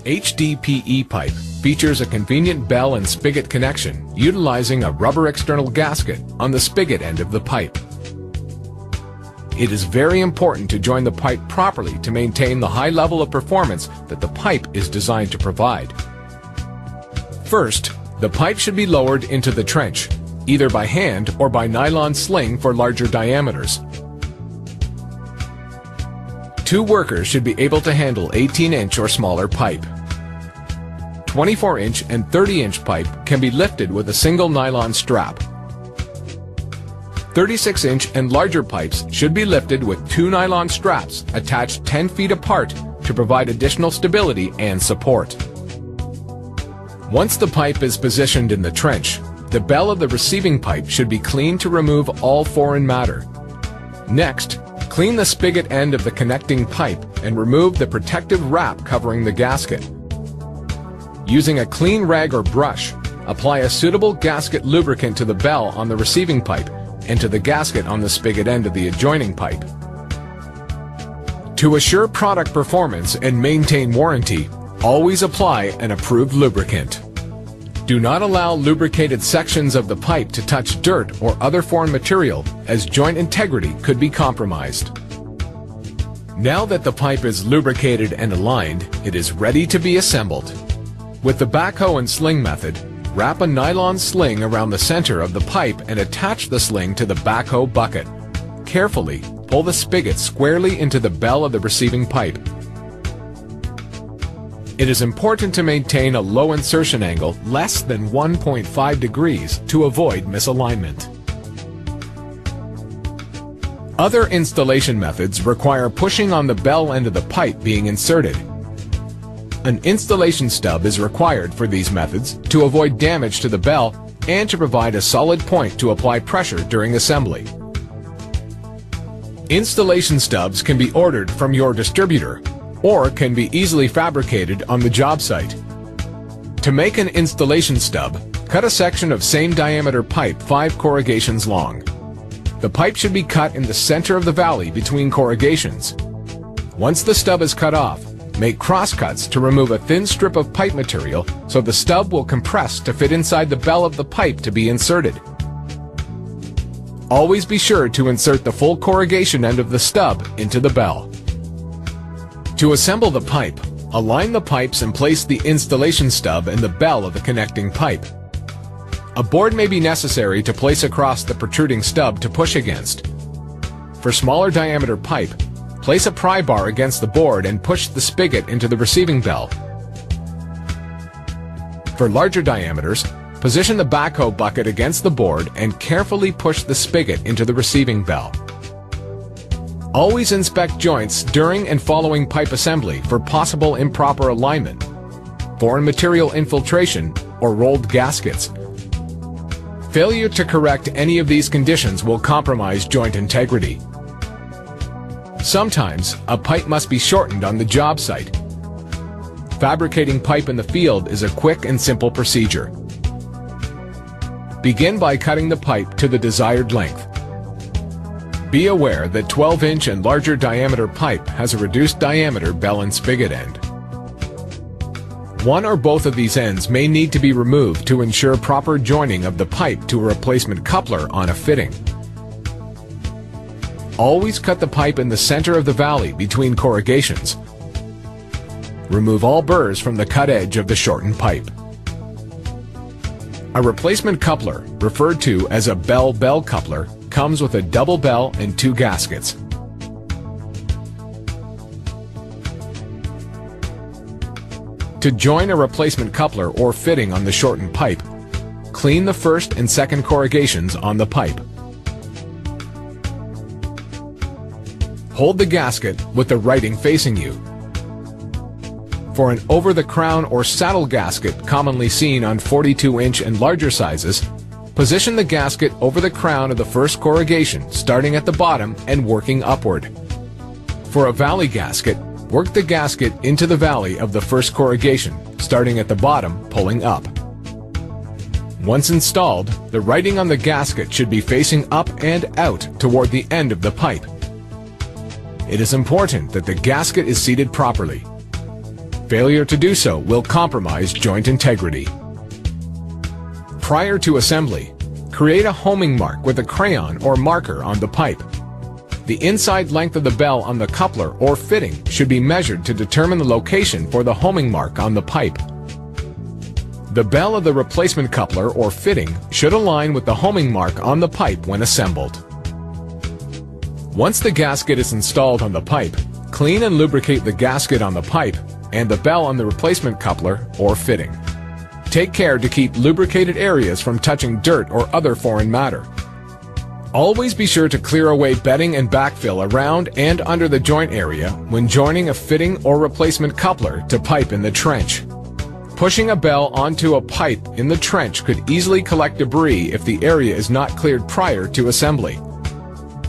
HDPE pipe features a convenient bell and spigot connection utilizing a rubber external gasket on the spigot end of the pipe. It is very important to join the pipe properly to maintain the high level of performance that the pipe is designed to provide. First, the pipe should be lowered into the trench, either by hand or by nylon sling for larger diameters. Two workers should be able to handle 18-inch or smaller pipe. 24-inch and 30-inch pipe can be lifted with a single nylon strap. 36-inch and larger pipes should be lifted with two nylon straps attached 10 feet apart to provide additional stability and support. Once the pipe is positioned in the trench, the bell of the receiving pipe should be cleaned to remove all foreign matter. Next, clean the spigot end of the connecting pipe and remove the protective wrap covering the gasket. Using a clean rag or brush, apply a suitable gasket lubricant to the bell on the receiving pipe and to the gasket on the spigot end of the adjoining pipe. To assure product performance and maintain warranty, always apply an approved lubricant. Do not allow lubricated sections of the pipe to touch dirt or other foreign material, as joint integrity could be compromised. Now that the pipe is lubricated and aligned, it is ready to be assembled. With the backhoe and sling method, wrap a nylon sling around the center of the pipe and attach the sling to the backhoe bucket. Carefully pull the spigot squarely into the bell of the receiving pipe. It is important to maintain a low insertion angle less than 1.5 degrees to avoid misalignment. Other installation methods require pushing on the bell end of the pipe being inserted. An installation stub is required for these methods to avoid damage to the bell and to provide a solid point to apply pressure during assembly. Installation stubs can be ordered from your distributor or can be easily fabricated on the job site. To make an installation stub, cut a section of same diameter pipe 5 corrugations long. The pipe should be cut in the center of the valley between corrugations. Once the stub is cut off, make crosscuts to remove a thin strip of pipe material so the stub will compress to fit inside the bell of the pipe to be inserted. Always be sure to insert the full corrugation end of the stub into the bell. To assemble the pipe, align the pipes and place the installation stub in the bell of the connecting pipe. A board may be necessary to place across the protruding stub to push against. For smaller diameter pipe, place a pry bar against the board and push the spigot into the receiving bell. For larger diameters, position the backhoe bucket against the board and carefully push the spigot into the receiving bell. Always inspect joints during and following pipe assembly for possible improper alignment, foreign material infiltration, or rolled gaskets. Failure to correct any of these conditions will compromise joint integrity. Sometimes, a pipe must be shortened on the job site. Fabricating pipe in the field is a quick and simple procedure. Begin by cutting the pipe to the desired length. Be aware that 12-inch and larger diameter pipe has a reduced diameter bell and spigot end. One or both of these ends may need to be removed to ensure proper joining of the pipe to a replacement coupler on a fitting. Always cut the pipe in the center of the valley between corrugations. Remove all burrs from the cut edge of the shortened pipe. A replacement coupler, referred to as a bell-bell coupler, comes with a double bell and 2 gaskets. To join a replacement coupler or fitting on the shortened pipe, clean the first and second corrugations on the pipe. Hold the gasket with the writing facing you. For an over-the-crown or saddle gasket commonly seen on 42-inch and larger sizes, position the gasket over the crown of the first corrugation, starting at the bottom and working upward. For a valley gasket, work the gasket into the valley of the first corrugation, starting at the bottom, pulling up. Once installed, the writing on the gasket should be facing up and out toward the end of the pipe. It is important that the gasket is seated properly. Failure to do so will compromise joint integrity. Prior to assembly, create a homing mark with a crayon or marker on the pipe. The inside length of the bell on the coupler or fitting should be measured to determine the location for the homing mark on the pipe. The bell of the replacement coupler or fitting should align with the homing mark on the pipe when assembled. Once the gasket is installed on the pipe, clean and lubricate the gasket on the pipe and the bell on the replacement coupler or fitting. Take care to keep lubricated areas from touching dirt or other foreign matter. Always be sure to clear away bedding and backfill around and under the joint area when joining a fitting or replacement coupler to pipe in the trench. Pushing a bell onto a pipe in the trench could easily collect debris if the area is not cleared prior to assembly.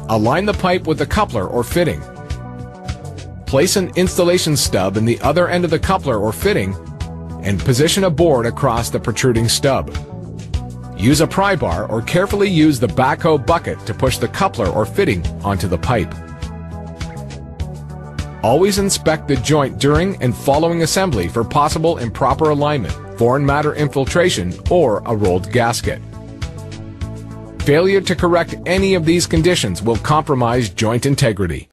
Align the pipe with the coupler or fitting. Place an installation stub in the other end of the coupler or fitting and position a board across the protruding stub. Use a pry bar or carefully use the backhoe bucket to push the coupler or fitting onto the pipe. Always inspect the joint during and following assembly for possible improper alignment, foreign matter infiltration, or a rolled gasket. Failure to correct any of these conditions will compromise joint integrity.